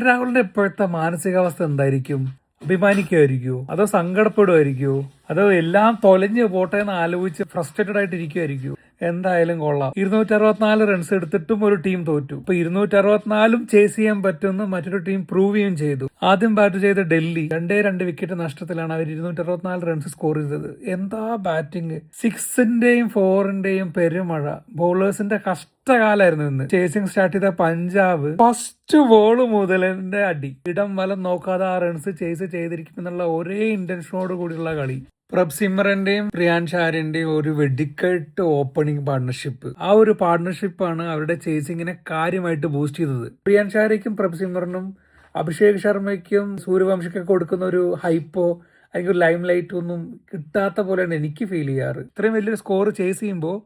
രാഹുലിന്റെ ഇപ്പോഴത്തെ മാനസികാവസ്ഥ എന്തായിരിക്കും? അഭിമാനിക്കുമായിരിക്കുമോ, അതോ സങ്കടപ്പെടുമായിരിക്കുമോ, അതോ എല്ലാം തൊലഞ്ഞ് പോട്ടെ എന്ന് ആലോചിച്ച് ഫ്രസ്ട്രേറ്റഡ് ആയിട്ട് ഇരിക്കുമായിരിക്കുമോ? എന്തായാലും കൊള്ളാം. 264 റൺസ് എടുത്തിട്ടും ഒരു ടീം തോറ്റു. ഇപ്പൊ 264 ചേസ് ചെയ്യാൻ പറ്റുമെന്ന് മറ്റൊരു ടീം പ്രൂവ് ചെയ്യുകയും ചെയ്തു. ആദ്യം ബാറ്റ് ചെയ്ത ഡൽഹി 2 വിക്കറ്റ് നഷ്ടത്തിലാണ് അവർ 264 റൺസ് സ്കോർ ചെയ്തത്. എന്താ ബാറ്റിംഗ്! 6ന്റെയും 4ന്റെയും പെരുമഴ. ബൗളേഴ്സിന്റെ കഷ്ടകാലായിരുന്നു ഇന്ന്. ചേസിംഗ് സ്റ്റാർട്ട് ചെയ്ത പഞ്ചാബ് ഫസ്റ്റ് ബോൾ മുതൽ എന്റെ അടി, ഇടം വലം നോക്കാതെ ആ റൺസ് ചേസ് ചെയ്തിരിക്കുമെന്നുള്ള ഒരേ ഇന്റൻഷനോട് കൂടിയുള്ള കളി. പ്രഭ് സിമറിന്റെയും റിയാൻ ഷാരിന്റെയും ഒരു വെടിക്കെട്ട് ഓപ്പണിംഗ് പാർട്ണർഷിപ്പ്. ആ ഒരു പാർട്ണർഷിപ്പാണ് അവരുടെ ചേസിങ്ങിനെ കാര്യമായിട്ട് ബൂസ്റ്റ് ചെയ്തത്. റിയാൻ ഷാരിക്കും പ്രഭ് സിമറിനും അഭിഷേക് ശർമ്മയ്ക്കും സൂര്യവംശിക്കൊക്കെ കൊടുക്കുന്ന ഒരു ഹൈപ്പോ അല്ലെങ്കിൽ ഒരു ലൈം ലൈറ്റ് ഒന്നും കിട്ടാത്ത പോലെയാണ് എനിക്ക് ഫീൽ ചെയ്യാറ്. ഇത്രയും വലിയൊരു സ്കോർ ചേസ് ചെയ്യുമ്പോൾ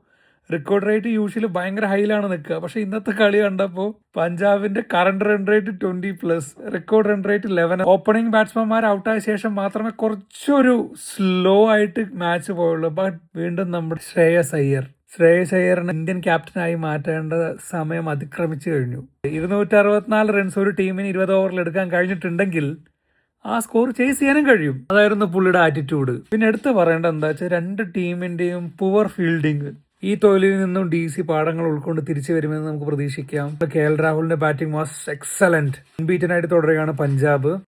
റെക്കോർഡ് റേറ്റ് യൂഷ്വലി ഭയങ്കര ഹൈയിലാണ് നിൽക്കുക. പക്ഷെ ഇന്നത്തെ കളി കണ്ടപ്പോൾ പഞ്ചാബിന്റെ current run rate 20+, record run rate 11. Opening ബാറ്റ്സ്മാൻമാർ ഔട്ടായ ശേഷം മാത്രമേ കുറച്ചൊരു സ്ലോ ആയിട്ട് മാച്ച് പോയുള്ളൂ. ബട്ട് വീണ്ടും നമ്മുടെ ശ്രേയസ് അയ്യറിനെ ഇന്ത്യൻ ക്യാപ്റ്റനായി മാറ്റേണ്ട സമയം അതിക്രമിച്ചു കഴിഞ്ഞു. 264 റൺസ് ഒരു ടീമിന് 20 ഓവറിൽ എടുക്കാൻ കഴിഞ്ഞിട്ടുണ്ടെങ്കിൽ ആ സ്കോർ ചേസ് ചെയ്യാനും കഴിയും. അതായിരുന്നു പുള്ളിയുടെ ആറ്റിറ്റ്യൂഡ്. പിന്നെ എടുത്ത് പറയേണ്ട എന്താ വെച്ചാൽ 2 ടീമിന്റെയും പുവർ ഫീൽഡിങ്. ഈ തോൽവിയിൽ നിന്നും DC പാഠങ്ങൾ ഉൾക്കൊണ്ട് തിരിച്ചു വരുമെന്ന് നമുക്ക് പ്രതീക്ഷിക്കാം. രാഹുലിന്റെ ബാറ്റിംഗ് വാസ് എക്സലന്റ്. അൺബീറ്റൻ ആയിട്ട് തുടരുകയാണ് പഞ്ചാബ്.